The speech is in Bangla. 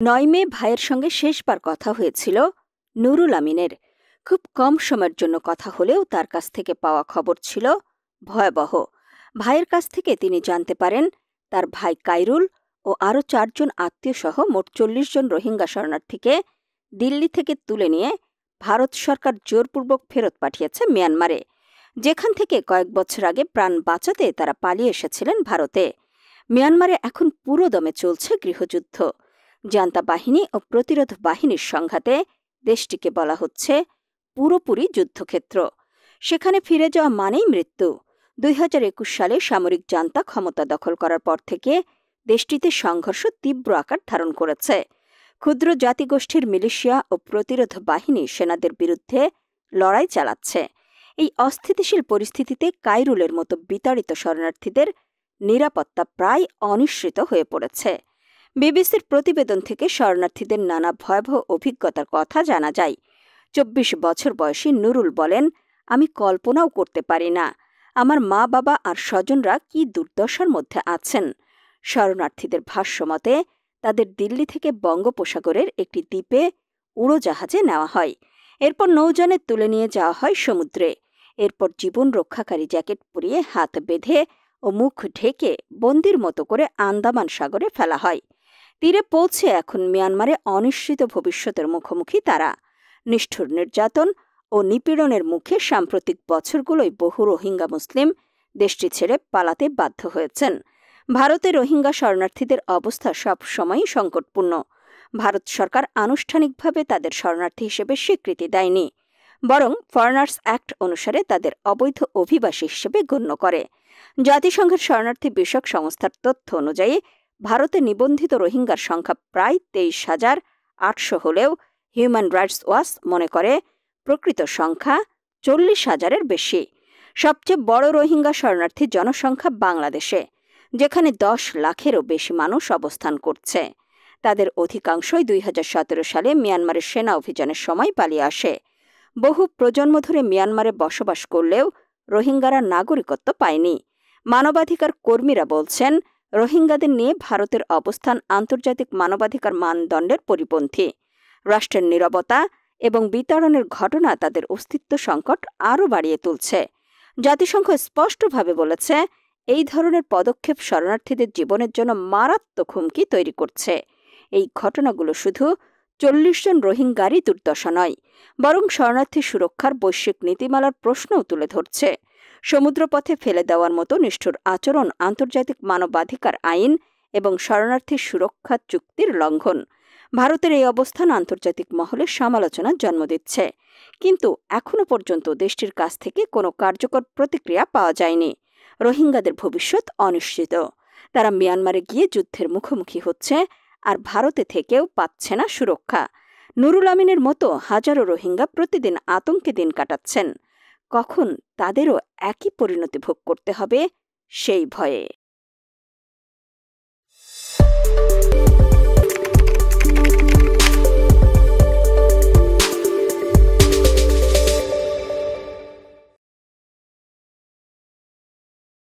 ৯ মে ভাইয়ের সঙ্গে শেষবার কথা হয়েছিল নুরুল আমিনের। খুব কম সময়ের জন্য কথা হলেও তার কাছ থেকে পাওয়া খবর ছিল ভয়াবহ। ভাইয়ের কাছ থেকে তিনি জানতে পারেন তার ভাই কাইরুল ও আরও ৪ জন আত্মীয়সহ মোট ৪০ জন রোহিঙ্গা শরণার্থীকে দিল্লি থেকে তুলে নিয়ে ভারত সরকার জোরপূর্বক ফেরত পাঠিয়েছে মিয়ানমারে, যেখান থেকে কয়েক বছর আগে প্রাণ বাঁচাতে তারা পালিয়ে এসেছিলেন ভারতে। মিয়ানমারে এখন পুরোদমে চলছে গৃহযুদ্ধ। জান্তা বাহিনী ও প্রতিরোধ বাহিনীর সংঘাতে দেশটিকে বলা হচ্ছে পুরোপুরি যুদ্ধক্ষেত্র। সেখানে ফিরে যাওয়া মানেই মৃত্যু। ২০২১ সালে সামরিক জান্তা ক্ষমতা দখল করার পর থেকে দেশটিতে সংঘর্ষ তীব্র আকার ধারণ করেছে। ক্ষুদ্র জাতিগোষ্ঠীর মিলিশিয়া ও প্রতিরোধ বাহিনী সেনাদের বিরুদ্ধে লড়াই চালাচ্ছে। এই অস্থিতিশীল পরিস্থিতিতে কাইরুলের মতো বিতাড়িত শরণার্থীদের নিরাপত্তা প্রায় অনিশ্চিত হয়ে পড়েছে। বিবিসির প্রতিবেদন থেকে শরণার্থীদের নানা ভয়াবহ অভিজ্ঞতার কথা জানা যায়। ২৪ বছর বয়সী নুরুল বলেন, আমি কল্পনাও করতে পারি না আমার মা বাবা আর স্বজনরা কি দুর্দশার মধ্যে আছেন। শরণার্থীদের ভাষ্যমতে তাদের দিল্লি থেকে বঙ্গোপসাগরের একটি দ্বীপে উড়োজাহাজে নেওয়া হয়। এরপর নৌযানে তুলে নিয়ে যাওয়া হয় সমুদ্রে। এরপর জীবন রক্ষাকারী জ্যাকেট পরিয়ে হাত বেঁধে ও মুখ ঢেকে বন্দির মতো করে আন্দামান সাগরে ফেলা হয়। তীরে পৌঁছে এখন মিয়ানমারে অনিশ্চিত ভবিষ্যতের মুখোমুখি তারা। নিষ্ঠুর নির্যাতন ও নিপীড়নের মুখে সাম্প্রতিক বছরগুলোয় বহু রোহিঙ্গা মুসলিম দেশটি ছেড়ে পালাতে বাধ্য হয়েছেন। ভারতে রোহিঙ্গা শরণার্থীদের অবস্থা সবসময়ই সংকটপূর্ণ। ভারত সরকার আনুষ্ঠানিকভাবে তাদের শরণার্থী হিসেবে স্বীকৃতি দেয়নি, বরং ফরেনার্স অ্যাক্ট অনুসারে তাদের অবৈধ অভিবাসী হিসেবে গণ্য করে। জাতিসংঘের শরণার্থী বিষয়ক সংস্থার তথ্য অনুযায়ী ভারতে নিবন্ধিত রোহিঙ্গার সংখ্যা প্রায় ২৩,৮০০ হলেও হিউম্যান রাইটস ওয়াচ মনে করে প্রকৃত সংখ্যা ৪০,০০০-এর বেশি। সবচেয়ে বড় রোহিঙ্গা শরণার্থী জনসংখ্যা বাংলাদেশে, যেখানে ১০ লাখেরও বেশি মানুষ অবস্থান করছে। তাদের অধিকাংশই ২০১৭ সালে মিয়ানমারের সেনা অভিযানের সময় পালিয়ে আসে। বহু প্রজন্ম ধরে মিয়ানমারে বসবাস করলেও রোহিঙ্গারা নাগরিকত্ব পায়নি। মানবাধিকার কর্মীরা বলছেন, রোহিঙ্গাদের নিয়ে ভারতের অবস্থান আন্তর্জাতিক মানবাধিকার মানদণ্ডের পরিপন্থী। রাষ্ট্রের নীরবতা এবং বিতাড়নের ঘটনা তাদের অস্তিত্ব সংকট আরও বাড়িয়ে তুলছে। জাতিসংঘ স্পষ্টভাবে বলেছে, এই ধরনের পদক্ষেপ শরণার্থীদের জীবনের জন্য মারাত্মক হুমকি তৈরি করছে। এই ঘটনাগুলো শুধু ৪০ জন রোহিঙ্গারই দুর্দশা নয়, বরং শরণার্থী সুরক্ষার বৈশ্বিক নীতিমালার প্রশ্নও তুলে ধরছে। সমুদ্রপথে ফেলে দেওয়ার মতো নিষ্ঠুর আচরণ আন্তর্জাতিক মানবাধিকার আইন এবং শরণার্থী সুরক্ষা চুক্তির লঙ্ঘন। ভারতের এই অবস্থান আন্তর্জাতিক মহলে সমালোচনার জন্ম দিচ্ছে, কিন্তু এখনও পর্যন্ত দেশটির কাছ থেকে কোনো কার্যকর প্রতিক্রিয়া পাওয়া যায়নি। রোহিঙ্গাদের ভবিষ্যৎ অনিশ্চিত। তারা মিয়ানমারে গিয়ে যুদ্ধের মুখোমুখি হচ্ছে, আর ভারতে থেকেও পাচ্ছে না সুরক্ষা। নুরুল আমিনের মতো হাজারো রোহিঙ্গা প্রতিদিন আতঙ্কে দিন কাটাচ্ছেন। কখন তাদেরও একই পরিণতি ভোগ করতে হবে সেই ভয়ে।